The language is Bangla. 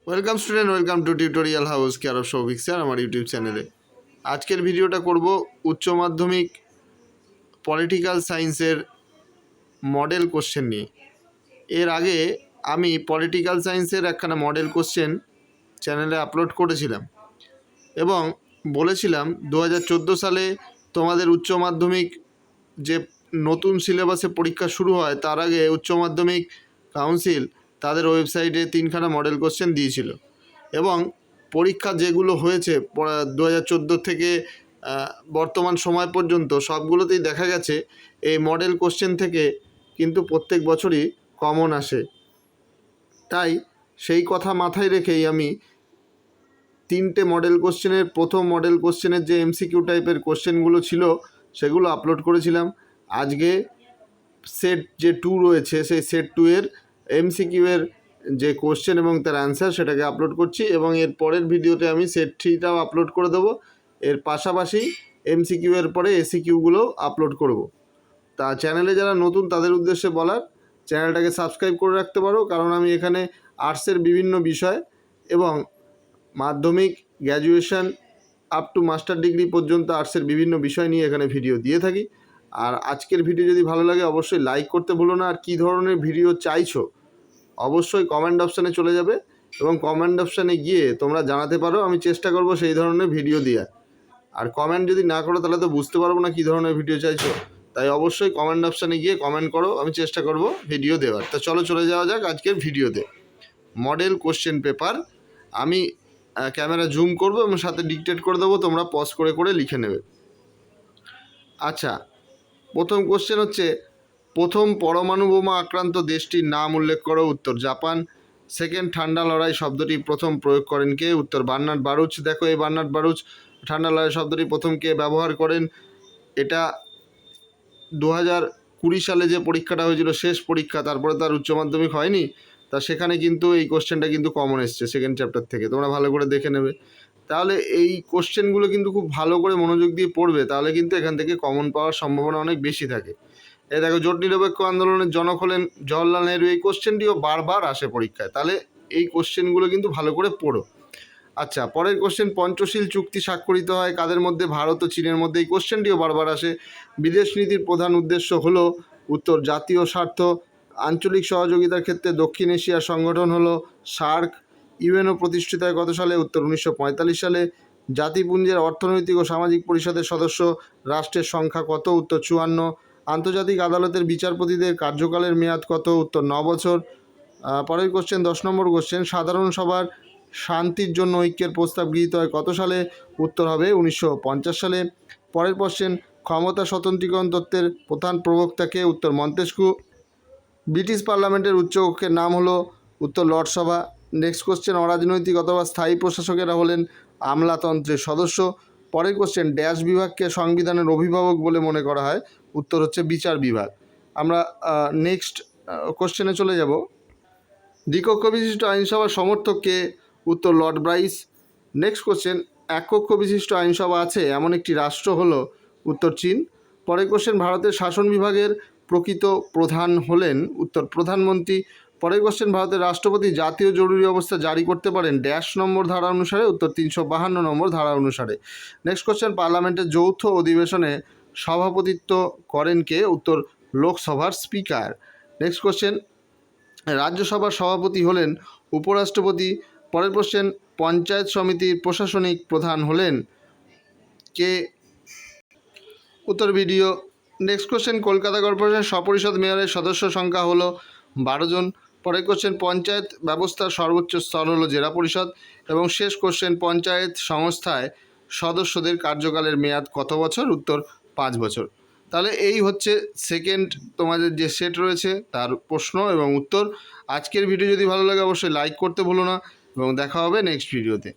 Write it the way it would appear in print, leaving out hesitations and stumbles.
Welcome student, welcome to tutorial house care of Souvik sir আমার ইউটিউব চ্যানেলে। আজকের ভিডিওটা করব উচ্চ মাধ্যমিক পলিটিক্যাল সায়েন্সের মডেল কোশ্চেন নিয়ে। এর আগে আমি পলিটিক্যাল সায়েন্সের একখানা মডেল কোশ্চেন চ্যানেলে আপলোড করেছিলাম এবং বলেছিলাম 2014 সালে তোমাদের উচ্চ মাধ্যমিক যে নতুন সিলেবাসে পরীক্ষা শুরু হয় তার আগে উচ্চ মাধ্যমিক কাউন্সিল তাদের ওয়েবসাইটে 3খানা মডেল কোশ্চেন দিয়েছিল এবং পরীক্ষা যেগুলো হয়েছে 2014 থেকে বর্তমান সময় পর্যন্ত সবগুলোতেই দেখা গেছে এই মডেল কোশ্চেন থেকে কিন্তু প্রত্যেক বছরই কমন আসে। তাই সেই কথা মাথায় রেখেই আমি 3টে মডেল কোশ্চেনের প্রথম মডেল কোশ্চেনের যে এমসিকিউ টাইপের কোশ্চেনগুলো ছিল সেগুলো আপলোড করেছিলাম। আজকে সেট যে 2 রয়েছে সেই সেট 2 এর এমসিকিউ এর যে কোশ্চেন এবং তার অ্যান্সার সেটাকে আপলোড করছি এবং এর পরের ভিডিওতে আমি সেট 3টাও আপলোড করে দেবো। এর পাশাপাশি এমসিকিউ এর পরে এসিকিউগুলো আপলোড করব। তা চ্যানেলে যারা নতুন তাদের উদ্দেশ্যে বলার, চ্যানেলটাকে সাবস্ক্রাইব করে রাখতে পারো, কারণ আমি এখানে আর্টসের বিভিন্ন বিষয় এবং মাধ্যমিক, graduation up to master degree পর্যন্ত আর্টসের বিভিন্ন বিষয় নিয়ে এখানে ভিডিও দিয়ে থাকি। আর আজকের ভিডিও যদি ভালো লাগে অবশ্যই লাইক করতে ভুলো না। আর কী ধরনের ভিডিও চাইছো অবশ্যই কমেন্ট অপশানে চলে যাবে এবং কমেন্ট অপশানে গিয়ে তোমরা জানাতে পারো, আমি চেষ্টা করব সেই ধরনের ভিডিও দেওয়ার। আর কমেন্ট যদি না করো তাহলে তো বুঝতে পারবো না কী ধরনের ভিডিও চাইছো, তাই অবশ্যই কমেন্ট অপশানে গিয়ে কমেন্ট করো, আমি চেষ্টা করব ভিডিও দেওয়ার। তা চলো চলে যাওয়া যাক আজকের ভিডিওতে। মডেল কোশ্চেন পেপার আমি ক্যামেরা জুম করব এবং সাথে ডিকটেট করে দেবো, তোমরা পজ করে করে লিখে নেবে। আচ্ছা, প্রথম কোশ্চেন হচ্ছে, প্রথম পরমাণু বোমা আক্রান্ত দেশটির নাম উল্লেখ করো। উত্তর জাপান। সেকেন্ড, ঠান্ডা লড়াই শব্দটি প্রথম প্রয়োগ করেন কে? উত্তর বার্নার্ড বারুচ। দেখো এই বার্নার্ড বারুচ ঠান্ডা লড়াই শব্দটি প্রথম কে ব্যবহার করেন? এটা 2020 সালে যে পরীক্ষাটা হয়েছিল শেষ পরীক্ষা, তারপরে তার উচ্চ মাধ্যমিক হয়নি, তা সেখানে কিন্তু এই কোশ্চেনটা কিন্তু কমন এসছে সেকেন্ড চ্যাপ্টার থেকে, তোমরা ভালো করে দেখে নেবে। তাহলে এই কোশ্চেনগুলো কিন্তু খুব ভালো করে মনোযোগ দিয়ে পড়বে, তাহলে কিন্তু এখান থেকে কমন পাওয়ার সম্ভাবনা অনেক বেশি থাকে। এই দেখো, জোট নিরপেক্ষ আন্দোলনের জনক হলেন জওহরলাল নেহরু। এই কোশ্চেনটিও বারবার আসে পরীক্ষায়, তাহলে এই কোশ্চেনগুলো কিন্তু ভালো করে পড়ো। আচ্ছা, পরের কোশ্চেন, পঞ্চশীল চুক্তি স্বাক্ষরিত হয় কাদের মধ্যে? ভারত ও চীনের মধ্যে। এই কোশ্চেনটিও বারবার আসে। বিদেশ নীতির প্রধান উদ্দেশ্য হলো? উত্তর জাতীয় স্বার্থ। আঞ্চলিক সহযোগিতার ক্ষেত্রে দক্ষিণ এশিয়ার সংগঠন হলো সার্ক। ইউএনও প্রতিষ্ঠিত হয় কত সালে? উত্তর 1945 সালে। জাতিপুঞ্জের অর্থনৈতিক ও সামাজিক পরিষদের সদস্য রাষ্ট্রের সংখ্যা কত? উত্তর 54। আন্তর্জাতিক আদালতের বিচারপতিদের কার্যকালের মেয়াদ কত? উত্তর 9 বছর। পরের কোশ্চেন 10 নম্বর কোশ্চেন, সাধারণ সভার শান্তির জন্য ঐক্যের প্রস্তাব গৃহীত হয় কত সালে? উত্তর হবে 1950 সালে। পরের কোশ্চেন, ক্ষমতা স্বতন্ত্রীকরণ তত্ত্বের প্রধান প্রবক্তাকে? উত্তর মন্তেস্কু। ব্রিটিশ পার্লামেন্টের উচ্চকক্ষের নাম হলো? উত্তর লর্ডসভা। নেক্সট কোশ্চেন, অরাজনৈতিক অথবা স্থায়ী প্রশাসকেরা হলেন আমলাতন্ত্রের সদস্য। পরের কোশ্চেন, ড্যাশ বিভাগকে সংবিধানের অভিভাবক বলে মনে করা হয়? উত্তর হচ্ছে বিচার বিভাগ। আমরা নেক্সট কোশ্চেনে চলে যাব। দ্বিকক্ষ বিশিষ্ট আইনসভার সমর্থক কে? উত্তর লর্ড ব্রাইস। নেক্সট কোশ্চেন, এক কক্ষ বিশিষ্ট আইনসভা আছে এমন একটি রাষ্ট্র হলো? উত্তর চীন। পরের কোশ্চেন, ভারতের শাসন বিভাগের প্রকৃত প্রধান হলেন? উত্তর প্রধানমন্ত্রী। পরের কোশ্চেন, ভারতের রাষ্ট্রপতি জাতীয় জরুরি অবস্থা জারি করতে পারেন ড্যাশ নম্বর ধারা অনুসারে? উত্তর 352 নম্বর ধারা অনুসারে। নেক্সট কোশ্চেন, পার্লামেন্টের যৌথ অধিবেশনে সভাপতিত্ব করেন কে? উত্তর লোকসভার স্পিকার। নেক্সট কোশ্চেন, রাজ্যসভার সভাপতি হলেন উপরাষ্ট্রপতি। পরের কোশ্চেন, পঞ্চায়েত সমিতির প্রশাসনিক প্রধান হলেন কে? উত্তর বিডিও। নেক্সট কোশ্চেন, কলকাতা কর্পোরেশনের সপরিষদ মেয়রের সদস্য সংখ্যা হলো 12 জন। পরের কোশ্চেন, পঞ্চায়েত ব্যবস্থার সর্বোচ্চ স্তর হলো জেলা পরিষদ। এবং শেষ কোশ্চেন, পঞ্চায়েত সংস্থায় সদস্যদের কার্যকালের মেয়াদ কত বছর? উত্তর 5 বছর। তাহলে এই হচ্ছে সেকেন্ড তোমাদের যে সেট রয়েছে তার প্রশ্ন এবং উত্তর। আজকের ভিডিও যদি ভালো লাগে অবশ্যই লাইক করতে ভুলো না এবং দেখা হবে নেক্সট ভিডিওতে।